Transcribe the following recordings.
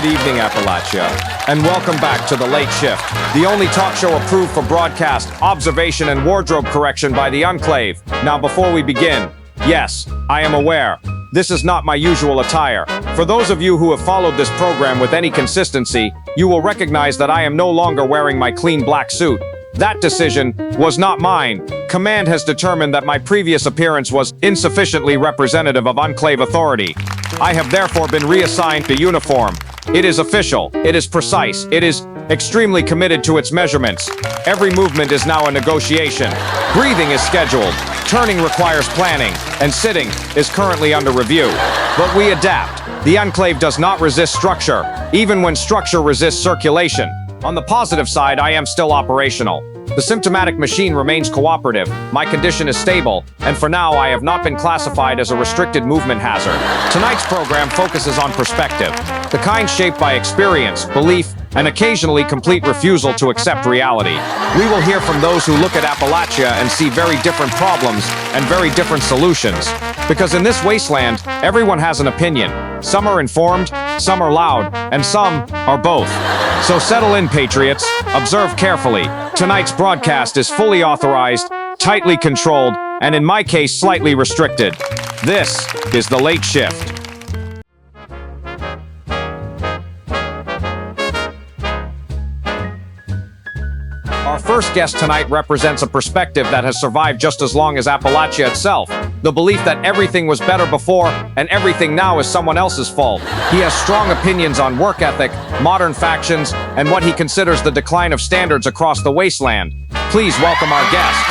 evening, Appalachia, and welcome back to The Late Shift, the only talk show approved for broadcast, observation, and wardrobe correction by the Enclave. Now, before we begin, yes, I am aware, this is not my usual attire. For those of you who have followed this program with any consistency, you will recognize that I am no longer wearing my clean black suit. That decision was not mine. Command has determined that my previous appearance was insufficiently representative of Enclave authority. I have therefore been reassigned to uniform. It is official, it is precise, it is extremely committed to its measurements. Every movement is now a negotiation. Breathing is scheduled, turning requires planning, and sitting is currently under review. But we adapt. The Enclave does not resist structure, even when structure resists circulation. On the positive side, I am still operational. The symptomatic machine remains cooperative, my condition is stable, and for now I have not been classified as a restricted movement hazard. Tonight's program focuses on perspective, the kind shaped by experience, belief, and occasionally complete refusal to accept reality. We will hear from those who look at Appalachia and see very different problems and very different solutions. Because in this wasteland, everyone has an opinion. Some are informed, some are loud, and some are both. So settle in, patriots. Observe carefully. Tonight's broadcast is fully authorized, tightly controlled, and in my case, slightly restricted. This is The Late Shift. Our first guest tonight represents a perspective that has survived just as long as Appalachia itself. The belief that everything was better before and everything now is someone else's fault. He has strong opinions on work ethic, modern factions, and what he considers the decline of standards across the wasteland. Please welcome our guest.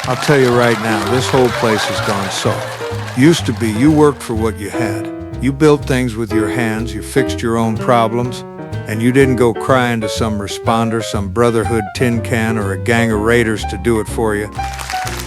I'll tell you right now, this whole place has gone soft. Used to be, you worked for what you had. You built things with your hands, you fixed your own problems, and you didn't go crying to some responder, some Brotherhood tin can, or a gang of raiders to do it for you.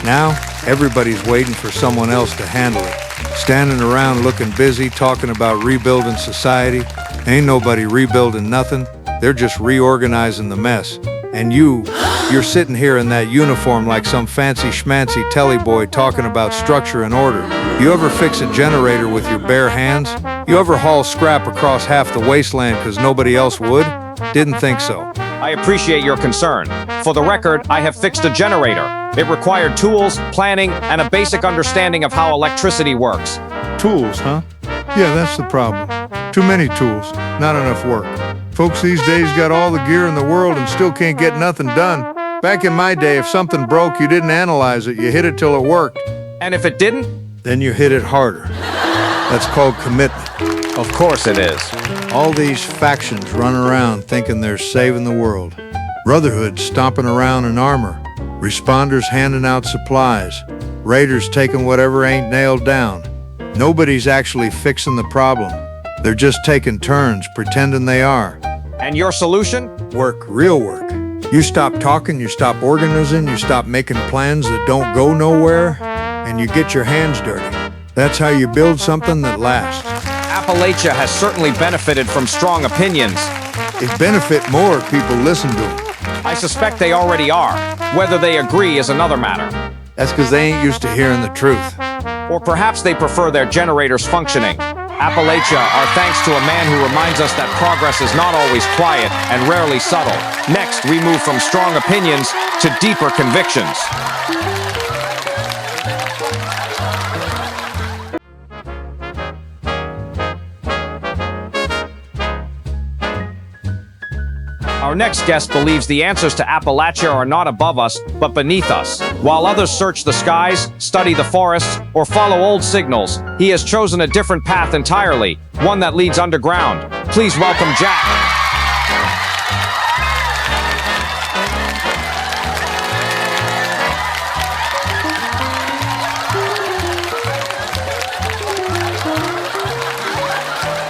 Now, everybody's waiting for someone else to handle it. Standing around looking busy, talking about rebuilding society. Ain't nobody rebuilding nothing. They're just reorganizing the mess. And you're sitting here in that uniform like some fancy schmancy telly boy talking about structure and order. You ever fix a generator with your bare hands? You ever haul scrap across half the wasteland because nobody else would? Didn't think so. I appreciate your concern. For the record, I have fixed a generator. It required tools, planning, and a basic understanding of how electricity works. Tools, huh? Yeah, that's the problem. Too many tools, not enough work. Folks these days got all the gear in the world and still can't get nothing done. Back in my day, if something broke, you didn't analyze it, you hit it till it worked. And if it didn't? Then you hit it harder. That's called commitment. Of course it is. All these factions run around thinking they're saving the world. Brotherhood stomping around in armor. Responders handing out supplies. Raiders taking whatever ain't nailed down. Nobody's actually fixing the problem. They're just taking turns, pretending they are. And your solution? Work, real work. You stop talking, you stop organizing, you stop making plans that don't go nowhere, and you get your hands dirty. That's how you build something that lasts. Appalachia has certainly benefited from strong opinions. It benefit more if people listen to them. I suspect they already are. Whether they agree is another matter. That's because they ain't used to hearing the truth. Or perhaps they prefer their generators functioning. Appalachia are thanks to a man who reminds us that progress is not always quiet and rarely subtle. Next, we move from strong opinions to deeper convictions. Our next guest believes the answers to Appalachia are not above us, but beneath us. While others search the skies, study the forests, or follow old signals, he has chosen a different path entirely, one that leads underground. Please welcome Jack.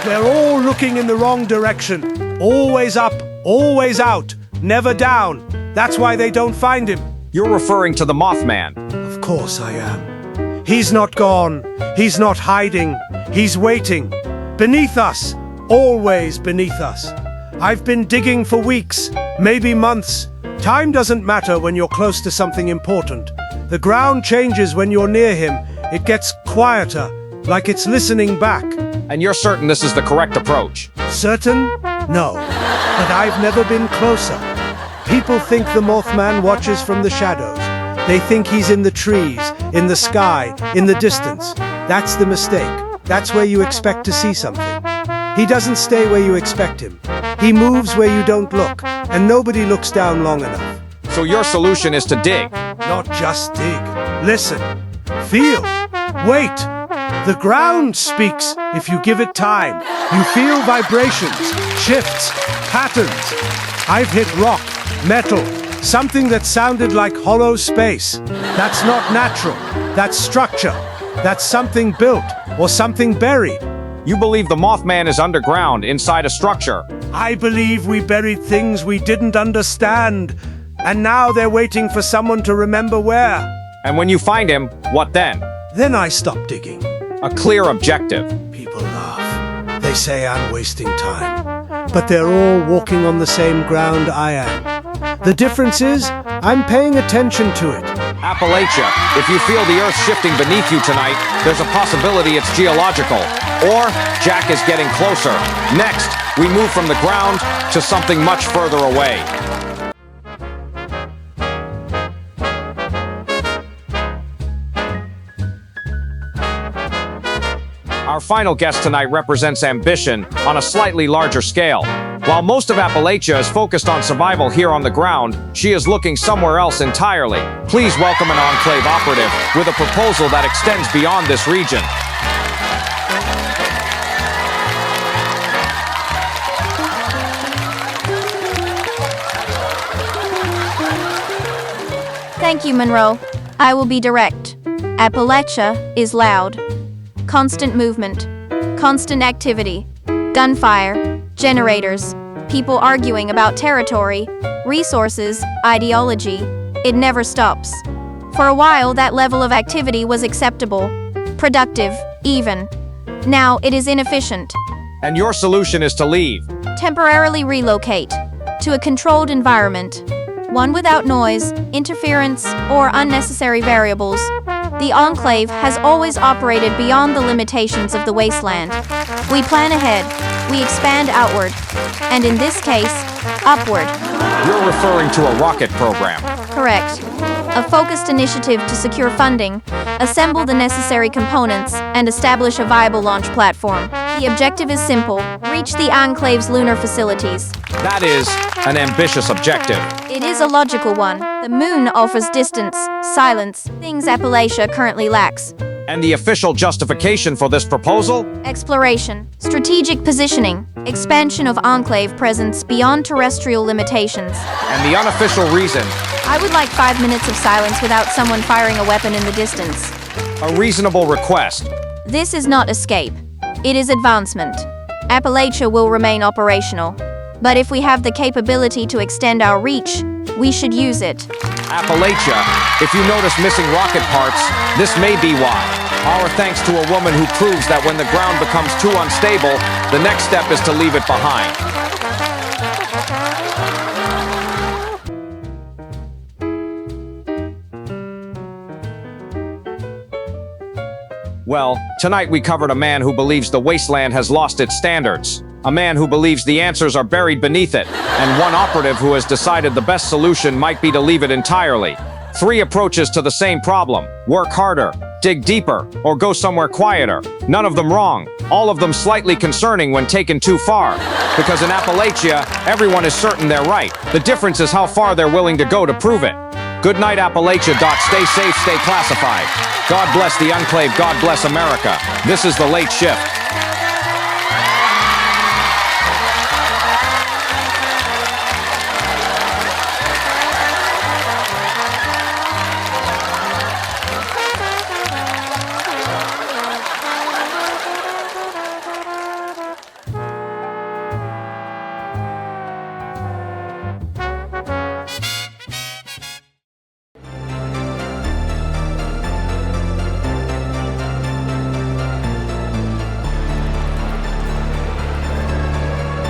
They're all looking in the wrong direction. Always up, always out, never down. That's why they don't find him. You're referring to the Mothman. Of course I am. He's not gone. He's not hiding. He's waiting. Beneath us. Always beneath us. I've been digging for weeks, maybe months, Time doesn't matter when you're close to something important. The ground changes when you're near him. It gets quieter, like it's listening back. And you're certain this is the correct approach? Certain? No. But I've never been closer. People think the Mothman watches from the shadows. They think he's in the trees, in the sky, in the distance. That's the mistake. That's where you expect to see something. He doesn't stay where you expect him. He moves where you don't look, and nobody looks down long enough. So your solution is to dig? Not just dig. Listen. Feel. Wait. The ground speaks if you give it time. You feel vibrations, shifts, patterns. I've hit rock, metal, something that sounded like hollow space. That's not natural. That's structure. That's something built or something buried. You believe the Mothman is underground, inside a structure? I believe we buried things we didn't understand. And now they're waiting for someone to remember where. And when you find him, what then? Then I stop digging. A clear objective. People laugh. They say I'm wasting time. But they're all walking on the same ground I am. The difference is, I'm paying attention to it. Appalachia, if you feel the earth shifting beneath you tonight, there's a possibility it's geological. Or Jack is getting closer. Next, we move from the ground to something much further away. Our final guest tonight represents ambition on a slightly larger scale. While most of Appalachia is focused on survival here on the ground, she is looking somewhere else entirely. Please welcome an Enclave operative with a proposal that extends beyond this region. Thank you, Monroe. I will be direct. Appalachia is loud. Constant movement, constant activity, gunfire, generators, people arguing about territory, resources, ideology. It never stops. For a while, that level of activity was acceptable, productive, even. Now it is inefficient. And your solution is to leave. Temporarily relocate to a controlled environment, one without noise, interference, or unnecessary variables. The Enclave has always operated beyond the limitations of the wasteland. We plan ahead, we expand outward, and in this case, upward. You're referring to a rocket program. Correct. A focused initiative to secure funding, assemble the necessary components, and establish a viable launch platform. The objective is simple: reach the Enclave's lunar facilities. That is an ambitious objective. It is a logical one. The moon offers distance, silence, things Appalachia currently lacks. And the official justification for this proposal? Exploration, strategic positioning, expansion of Enclave presence beyond terrestrial limitations. And the unofficial reason? I would like 5 minutes of silence without someone firing a weapon in the distance. A reasonable request. This is not escape. It is advancement. Appalachia will remain operational. But if we have the capability to extend our reach, we should use it. Appalachia, if you notice missing rocket parts, this may be why. Our thanks to a woman who proves that when the ground becomes too unstable, the next step is to leave it behind. Well, tonight we covered a man who believes the wasteland has lost its standards. A man who believes the answers are buried beneath it, and one operative who has decided the best solution might be to leave it entirely. 3 approaches to the same problem: work harder, dig deeper, or go somewhere quieter. None of them wrong, all of them slightly concerning when taken too far. Because in Appalachia, everyone is certain they're right. The difference is how far they're willing to go to prove it. Good night, Appalachia. Stay safe, stay classified. God bless the Enclave, God bless America. This is The Late Shift.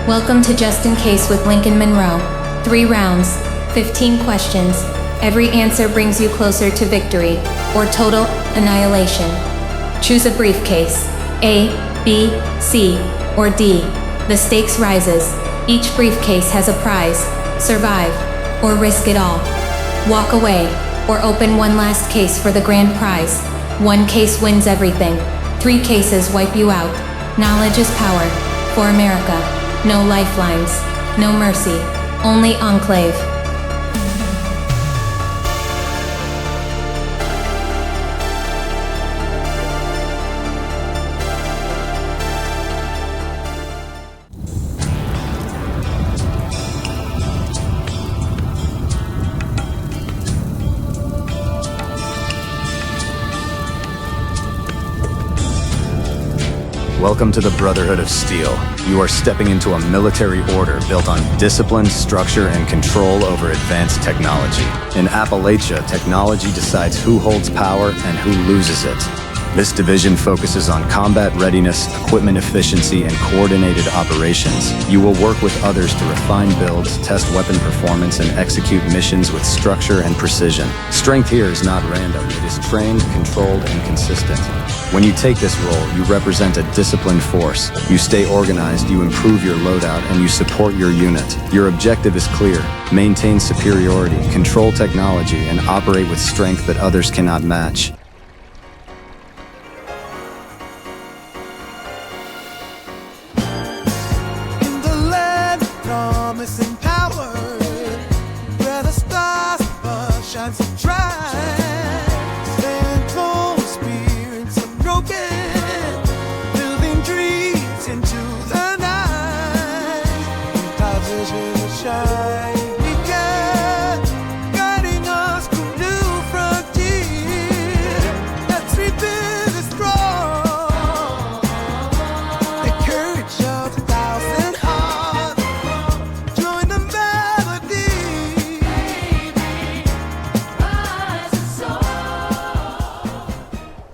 Welcome to Just In Case with Lincoln Monroe. 3 rounds, 15 questions. Every answer brings you closer to victory or total annihilation. Choose a briefcase. A, B, C, or D. The stakes rises. Each briefcase has a prize. Survive, or risk it all. Walk away, or open one last case for the grand prize. One case wins everything. 3 cases wipe you out. Knowledge is power. For America, no lifelines, no mercy, only Enclave. Welcome to the Brotherhood of Steel. You are stepping into a military order built on discipline, structure, and control over advanced technology. In Appalachia, technology decides who holds power and who loses it. This division focuses on combat readiness, equipment efficiency, and coordinated operations. You will work with others to refine builds, test weapon performance, and execute missions with structure and precision. Strength here is not random. It is trained, controlled, and consistent. When you take this role, you represent a disciplined force. You stay organized, you improve your loadout, and you support your unit. Your objective is clear: maintain superiority, control technology, and operate with strength that others cannot match. In the land of promise and power, where the stars above shine so bright, stand cold spirits unbroken, building dreams into the night. Clouds are shine.